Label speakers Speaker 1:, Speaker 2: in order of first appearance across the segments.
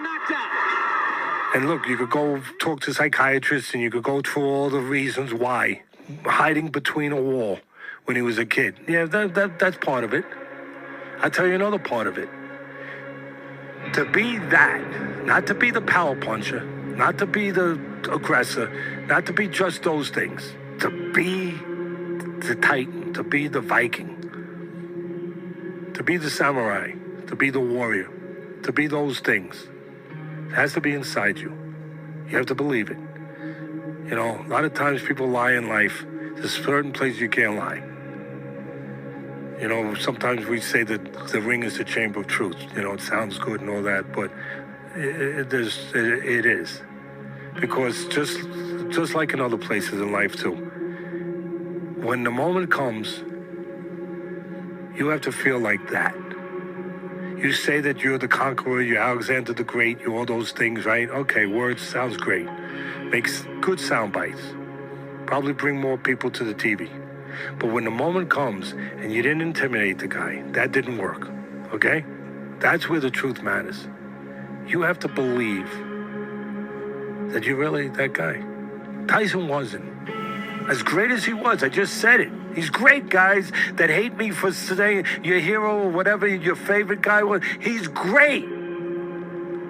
Speaker 1: knocked out.
Speaker 2: And look, you could go talk to psychiatrists and you could go through all the reasons why. Hiding between a wall when he was a kid. Yeah, that's part of it. I'll tell you another part of it. To be that, not to be the power puncher, not to be the aggressor, not to be just those things. To be the Titan, to be the Viking, to be the samurai, to be the warrior, to be those things. It has to be inside you. You have to believe it. You know, a lot of times people lie in life. There's certain places you can't lie. You know, sometimes we say that the ring is the chamber of truth. You know, it sounds good and all that, but it is. Because just like in other places in life too, when the moment comes, you have to feel like that. You say that you're the conqueror, you're Alexander the Great, you're all those things, right? Okay, words sounds great. Makes good sound bites. Probably bring more people to the TV. But when the moment comes and you didn't intimidate the guy, that didn't work, okay? That's where the truth matters. You have to believe that you're really that guy. Tyson wasn't. As great as he was, I just said it. He's great, guys that hate me for saying your hero or whatever your favorite guy was. He's great.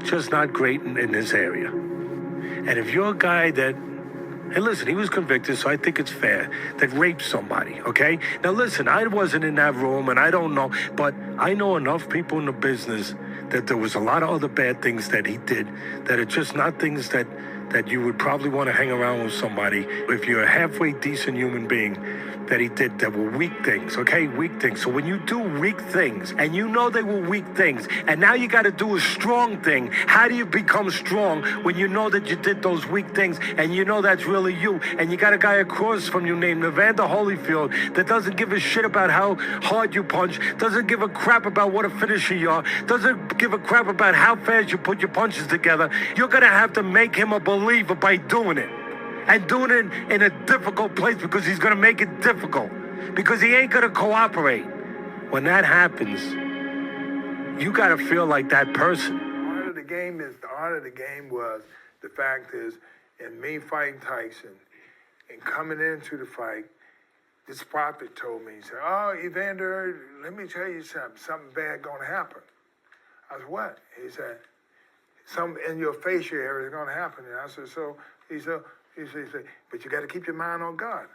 Speaker 2: Just not great in this area. And if you're a guy that, hey, listen, he was convicted, so I think it's fair, that raped somebody, okay? Now, listen, I wasn't in that room, and I don't know, but I know enough people in the business that there was a lot of other bad things that he did that are just not things that you would probably want to hang around with somebody if you're a halfway decent human being that he did that were weak things, okay? Weak things. So when you do weak things and you know they were weak things and now you got to do a strong thing, how do you become strong when you know that you did those weak things and you know that's really you and you got a guy across from you named Evander Holyfield that doesn't give a shit about how hard you punch, doesn't give a crap about what a finisher you are, doesn't give a crap about how fast you put your punches together. You're going to have to make him a believer by doing it. And doing it in a difficult place because he's going to make it difficult. Because he ain't going to cooperate. When that happens, you got to feel like that person.
Speaker 3: The art of the game was, the fact is, in me fighting Tyson and coming into the fight, this prophet told me, he said, oh, Evander, let me tell you something bad going to happen. I said, what? He said, something in your facial area is going to happen. And I said, so, he said, but you got to keep your mind on God.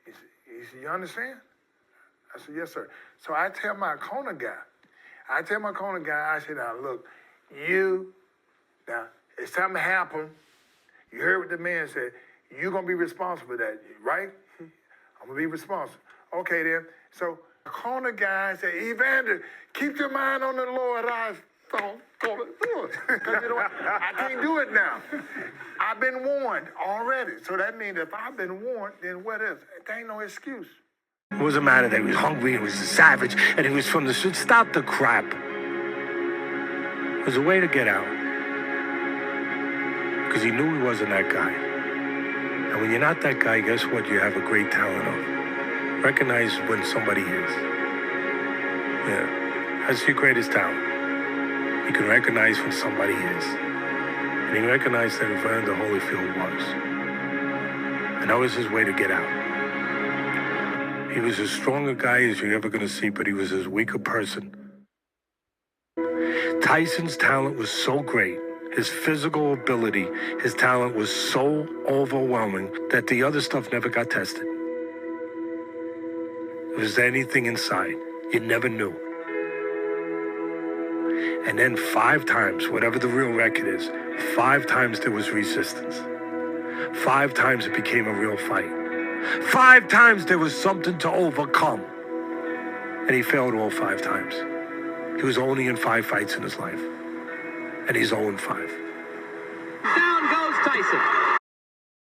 Speaker 3: He said, you understand? I said, yes, sir. So I tell my corner guy, I said, now, look, now, if something happened, you heard what the man said, you're going to be responsible for that, right? I'm going to be responsible. Okay, then. So the corner guy said, Evander, keep your mind on the Lord. I thought, going to do it. Because you know what? I can't do it now. I've been warned already. So that means if I've been warned, then what is it? There ain't no excuse.
Speaker 2: It wasn't matter that he was hungry, he was a savage, and he was from the street. Stop the crap. There's a way to get out. Because he knew he wasn't that guy. And when you're not that guy, guess what? You have a great talent of. Recognize when somebody is. Yeah. That's your greatest talent. You can recognize when somebody is. And he recognized that Evander Holyfield was. And that was his way to get out. He was as strong a guy as you're ever going to see, but he was as weak a person. Tyson's talent was so great. His physical ability, his talent was so overwhelming that the other stuff never got tested. If there was anything inside, you never knew. And then 5 times, whatever the real record is, 5 times there was resistance. 5 times it became a real fight. 5 times there was something to overcome. And he failed all 5 times. He was only in 5 fights in his life. And he's 0-5.
Speaker 1: Down goes Tyson.